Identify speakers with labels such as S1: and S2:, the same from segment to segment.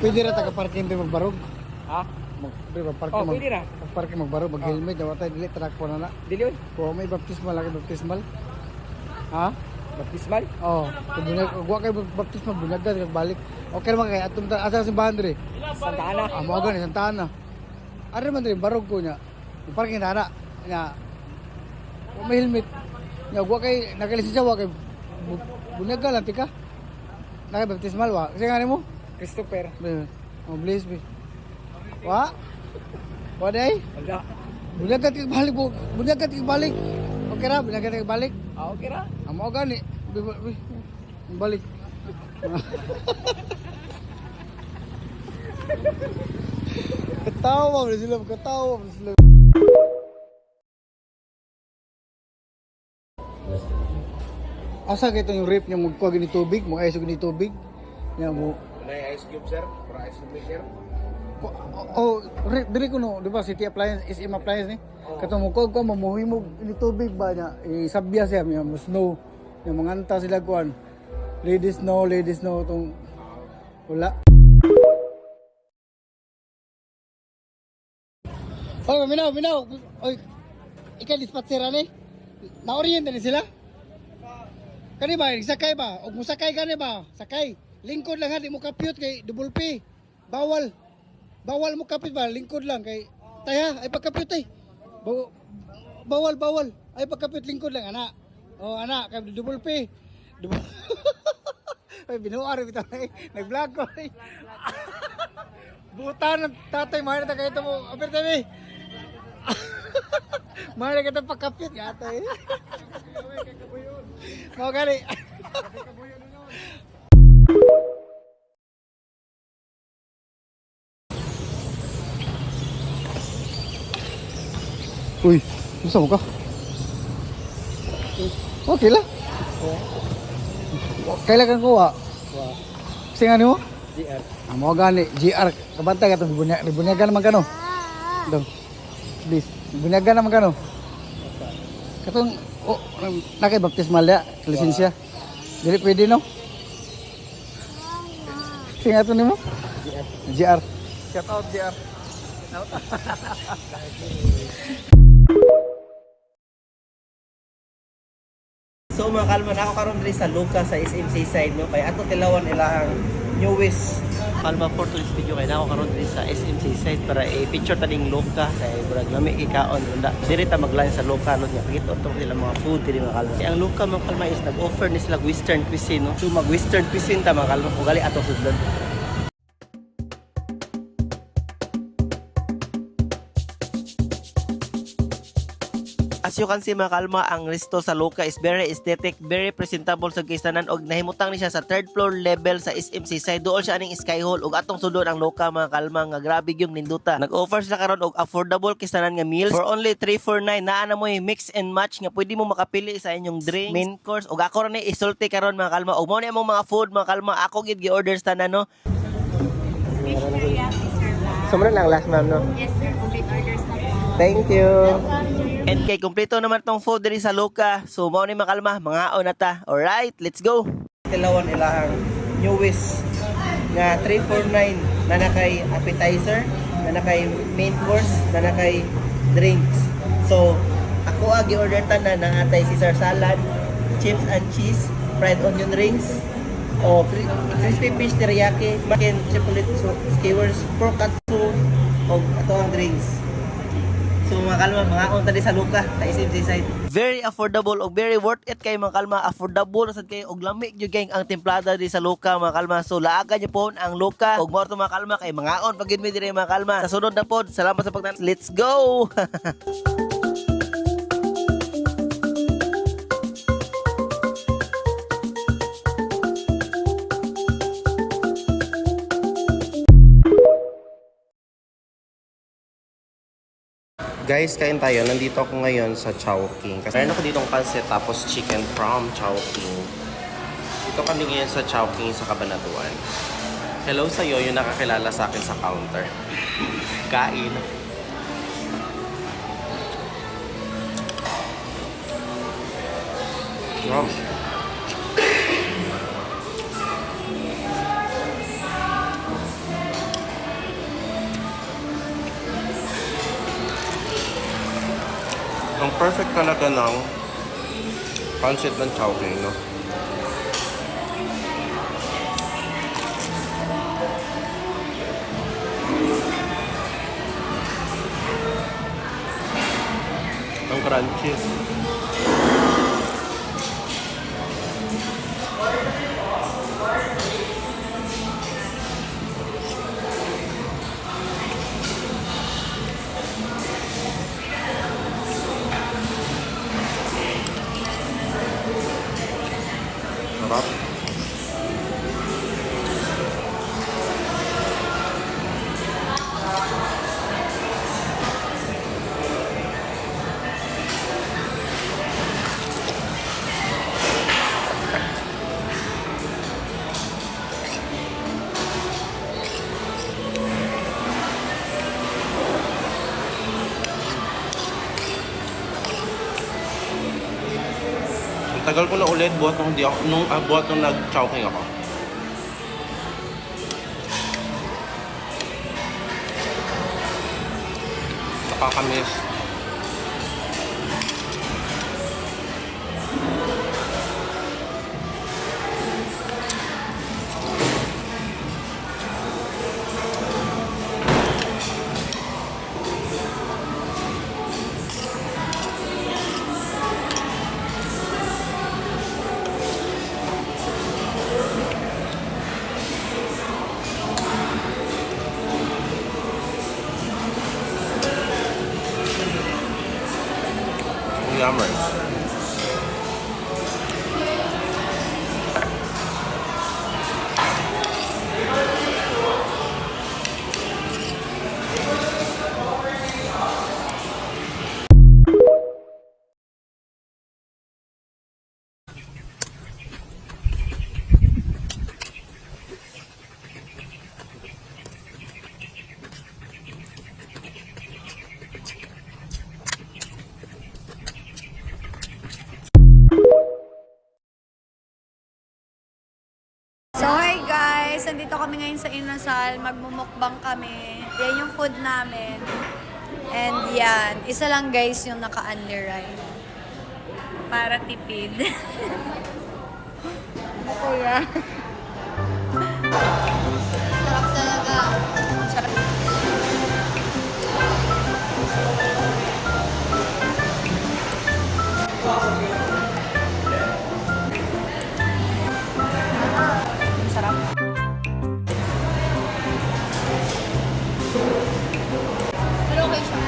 S1: Pwede ra taga-parking din magbarog.
S2: Ha?
S1: Parking
S2: Pwede ra.
S1: Parking magbarog, mag-helmet, daw tayo dili track po na na.
S2: Dili yun.
S1: Kung may baptismal, lagi baptismal. Ha?
S2: Baptismal.
S1: Oo. Kung buwag kayo baptismal, bunyagan, balik. Okay naman kayo, atong asa sa simbahan diri.
S2: Santa Ana.
S1: Mo gani Santa Ana. Ari man diri barog ko nya. Parking na na. Nya. Kung may helmet. Nya buwag kay nakalisensya wa kay bunyagan lang tika. Nakay baptismal wa. Kasi ngani mo?
S2: Christopher.
S1: Oh, please be. Wa? Wa day?
S2: Wala.
S1: Bunyagan tika balik po. Bunyagan tika balik. Okay ra, bunyagan tika balik.
S2: Okay ra.
S1: Amo gani. Balik. Ketawa mo sila, ketawa mo sila. Asa kito yung rip niya magkuha gini tubig, mo ice gini tubig. Nya mo.
S3: May ice cube sir, para ice cube maker.
S1: Oh, rip diri ko no, di ba City Appliance, SM Appliance ni. Kato mo ko mamuhi mo ini tubig ba niya. Isabya siya, mo snow. Yung manganta sila kuan. Ladies no tong wala. Oy, minaw. Oy, ikaw dispatchera ni? Na-orient na sila? Kani ba, sakay ba? O musakay gani ba? Sakay. Lingkod lang ha, di mo kapyot kay double P. Bawal. Bawal mo kapit ba? Lingkod lang kay taya, ay pagkapyot ay. Bawal. Ay pagkapyot lingkod lang, anak. Oh, anak, kay double P. Double. Ay, binuar bitaw ay. Nag-vlog ko ay. Buta ng tatay, mahal na kayo ito mo. Aber tabi. Mahal na kita pagkapit yata eh. Mau kali. Uy, bisa mo ka? Okay lah. Kailangan ko wa. Sing ano mo?
S2: GR.
S1: Amo gani GR kabantay ka to bunyagan naman kano. Dong. Please, bunyagan naman kano. Katong oh nakay baptismal ya, lisensya. Dili pwede no? Sing ato nimo? GR.
S2: Shout out GR. So mga kalman, ako karon diri sa Luca sa SMC side no, kay ato tilawan ilahang newest Kalma for today's video kay ako karon diri sa SMC side para i-picture taning Luca kay murag lami ikaon unda. Diri ta magline sa Luca no, nakita to sila mga food diri mga kalma. Ang Luca mga kalma is nag-offer ni sila western cuisine no. So mag western cuisine ta mga kalma, ugali ato sudlon. As you can see mga kalma, ang resto sa Luca is very aesthetic, very presentable sa kisanan og nahimutang ni siya sa third floor level sa SMC side. Doon siya aning sky hall ug atong sudod ang Luca mga kalma nga grabe yung ninduta. Nag-offer sila karon og affordable kisanan nga meals for only 349. Naa na mo yung mix and match nga pwede mo makapili sa inyong drinks, main course ug ako ra ni isulti karon mga kalma. Ug mo ni among mga food mga kalma, ako gid gi-order tanan no.
S4: Fish teriyaki, sir.
S2: Sumra lang last ma'am no.
S4: Yes, sir. Complete orders na po.
S2: Thank you.
S4: Welcome.
S2: And kay kumpleto naman tong food diri sa Luca. So mao ni makalma, mga na ta. Alright, let's go. Tilawan ilahang newest nga 349 na nakay appetizer, na nakay main course, na nakay drinks. So ako agi order tanan ng atay Caesar salad, chips and cheese, fried onion rings, o crispy fish teriyaki, makin chocolate skewers, pork katsu, o ato ang drinks. So mga kalma, mga akong tadi sa Luca, sa SMC side. Very affordable o very worth it kay mga kalma. Affordable sad kay og lami gyud kay ang templada di sa Luca mga kalma. So laagan niyo po ang Luca og more to mga kalma kay mga akon pagid mi diri mga kalma. Sa sunod na pod, salamat sa pagtan. Let's go.
S3: Guys, kain tayo. Nandito ako ngayon sa Chowking. Kasi meron ako ditong pansit tapos chicken from Chowking. Dito kami ngayon sa Chowking sa Cabanatuan. Hello sa'yo, yung nakakilala sa akin sa counter. Kain. Ang perfect talaga ng pancit ng Chowking, no? Ang crunchy. Sarap. Tagal ko na ulit buhat nung nag-chowking ako. Nakakamiss. Yummers.
S4: So hi guys, nandito kami ngayon sa Inasal, magmumukbang kami. Yan yung food namin. And yan, isa lang guys yung naka-underride. Para tipid. Kuya. Sarap talaga. Sarap. Sarap. Pero okay siya.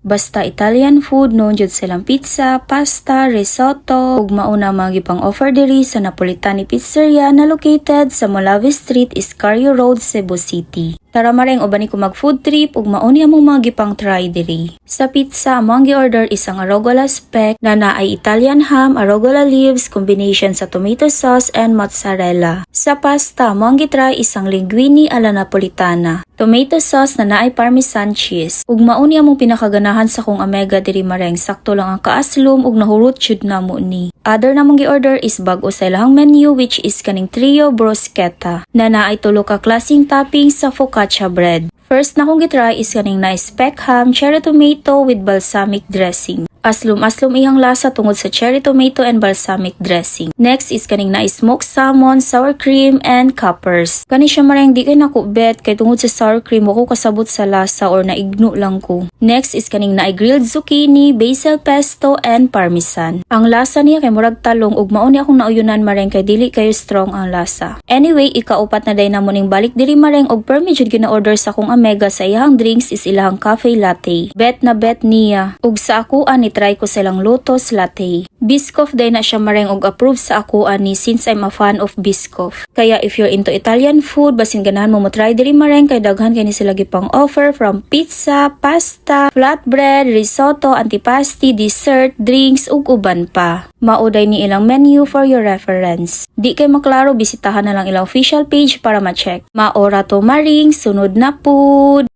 S5: Basta Italian food, noon jud silang pizza, pasta, risotto, ug mauna mga gipang offer diri sa Napolitani Pizzeria na located sa Molavi Street, Iscario Road, Cebu City. Tara maring uban ko mag food trip ug mauni among mga gipang try diri. Sa pizza, among gi-order isang arugula speck na naay Italian ham, arugula leaves, combination sa tomato sauce and mozzarella. Sa pasta, among gi-try isang linguine alla napolitana, tomato sauce na naay parmesan cheese. Ug mauni among pinakaganahan sa kong omega diri mareng, sakto lang ang kaaslom ug nahurot jud namo ni. Other namong gi-order is bag-o sa ilahang menu which is kaning trio bruschetta na naay tulo ka klaseng toppings sa focaccia bread. First na kong gitry is kaning na speck ham, cherry tomato with balsamic dressing. Aslom-aslom ihang lasa tungod sa cherry tomato and balsamic dressing. Next is kaning na smoked salmon, sour cream, and capers. Kani siya marang di kay nakubet kay tungod sa sour cream ko kasabot sa lasa or naigno lang ko. Next is kaning na grilled zucchini, basil pesto, and parmesan. Ang lasa niya kay murag talong ug mao ni akong nauyunan mareng kay dili kayo strong ang lasa. Anyway, ikaupat na day namo ning balik diri mareng og permi jud gina-order sa kong omega sa iyang drinks is ilahang cafe latte. Bet na bet niya. Ug sa akuan try ko silang lotus latte. Biscoff day na siya mareng og approve sa ako ani since I'm a fan of Biscoff. Kaya if you're into Italian food, basin ganahan mo try diri mareng kay daghan kay ni sila gipang offer from pizza, pasta, flatbread, risotto, antipasti, dessert, drinks ug uban pa. Mauday ni ilang menu for your reference. Di kay maklaro, bisitahan na lang ilang official page para ma-check. Maora to maring, sunod na food.